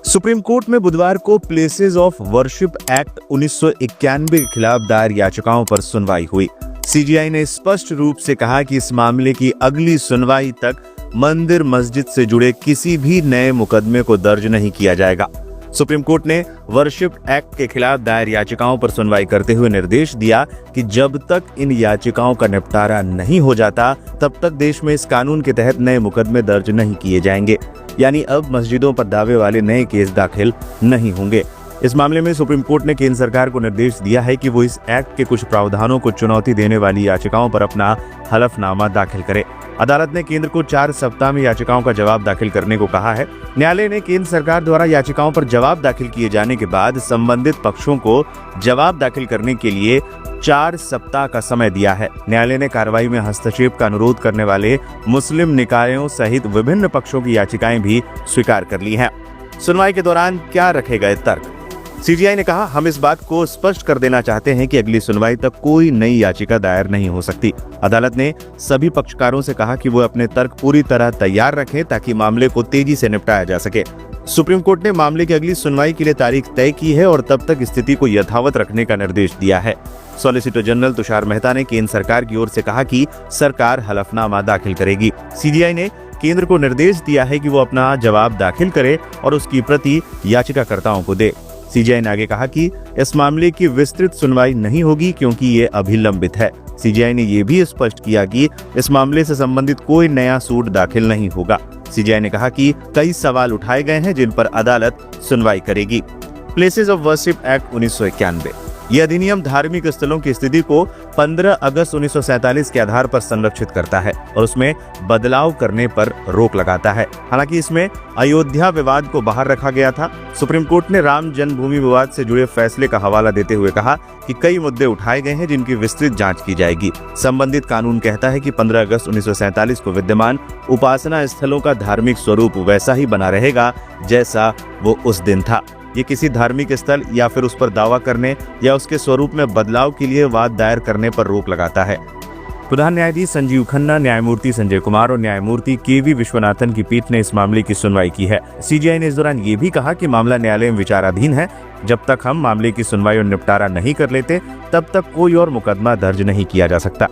Supreme court में बुधवार को प्लेसेस ऑफ वर्शिप एक्ट 1991 के खिलाफ दायर याचिकाओं पर सुनवाई हुई। सीजेआई ने स्पष्ट रूप से कहा कि इस मामले की अगली सुनवाई तक मंदिर मस्जिद से जुड़े किसी भी नए मुकदमे को दर्ज नहीं किया जाएगा। सुप्रीम कोर्ट ने वर्शिप एक्ट के खिलाफ दायर याचिकाओं पर सुनवाई करते हुए निर्देश दिया कि जब तक इन याचिकाओं का निपटारा नहीं हो जाता तब तक देश में इस कानून के तहत नए मुकदमे दर्ज नहीं किए जाएंगे, यानी अब मस्जिदों पर दावे वाले नए केस दाखिल नहीं होंगे। इस मामले में सुप्रीम कोर्ट ने केंद्र सरकार को निर्देश दिया है कि वो इस एक्ट के कुछ प्रावधानों को चुनौती देने वाली याचिकाओं पर अपना हलफनामा दाखिल करे। अदालत ने केंद्र को 4 सप्ताह में याचिकाओं का जवाब दाखिल करने को कहा है। न्यायालय ने केंद्र सरकार द्वारा याचिकाओं पर जवाब दाखिल किए जाने के बाद संबंधित पक्षों को जवाब दाखिल करने के लिए 4 सप्ताह का समय दिया है। न्यायालय ने कार्रवाई में हस्तक्षेप का अनुरोध करने वाले मुस्लिम निकायों सहित विभिन्न पक्षों की याचिकाएं भी स्वीकार कर ली हैं। सुनवाई के दौरान क्या रखे गए तर्क? सीजेआई ने कहा, हम इस बात को स्पष्ट कर देना चाहते हैं कि अगली सुनवाई तक कोई नई याचिका दायर नहीं हो सकती। अदालत ने सभी पक्षकारों से कहा कि वो अपने तर्क पूरी तरह तैयार रखें ताकि मामले को तेजी से निपटाया जा सके। सुप्रीम कोर्ट ने मामले की अगली सुनवाई के लिए तारीख तय की है और तब तक स्थिति को यथावत रखने का निर्देश दिया है। सॉलिसिटर जनरल तुषार मेहता ने केंद्र सरकार की ओर से कहा कि सरकार हलफनामा दाखिल करेगी। सीजेआई ने केंद्र को निर्देश दिया है कि वो अपना जवाब दाखिल करे और उसकी प्रति याचिकाकर्ताओं को दे। सीजेआई ने आगे कहा कि इस मामले की विस्तृत सुनवाई नहीं होगी क्योंकि ये अभी लंबित है। सीजेआई ने यह भी स्पष्ट किया कि इस मामले से संबंधित कोई नया सूट दाखिल नहीं होगा। सीजेआई ने कहा कि कई सवाल उठाए गए हैं जिन पर अदालत सुनवाई करेगी। प्लेसेस ऑफ वर्शिप एक्ट 1991 यह अधिनियम धार्मिक स्थलों की स्थिति को 15 अगस्त 1947 के आधार पर संरक्षित करता है और उसमें बदलाव करने पर रोक लगाता है। हालांकि इसमें अयोध्या विवाद को बाहर रखा गया था। सुप्रीम कोर्ट ने राम जन्मभूमि विवाद से जुड़े फैसले का हवाला देते हुए कहा कि कई मुद्दे उठाए गए हैं जिनकी विस्तृत जांच की जाएगी। संबंधित कानून कहता है कि 15 अगस्त 1947 को विद्यमान उपासना स्थलों का धार्मिक स्वरूप वैसा ही बना रहेगा जैसा वो उस दिन था। ये किसी धार्मिक स्थल या फिर उस पर दावा करने या उसके स्वरूप में बदलाव के लिए वाद दायर करने पर रोक लगाता है। प्रधान न्यायाधीश संजीव खन्ना, न्यायमूर्ति संजय कुमार और न्यायमूर्ति के.वी. विश्वनाथन की पीठ ने इस मामले की सुनवाई की है। सीजेआई ने इस दौरान ये भी कहा कि मामला न्यायालय में विचाराधीन है। जब तक हम मामले की सुनवाई और निपटारा नहीं कर लेते तब तक कोई और मुकदमा दर्ज नहीं किया जा सकता।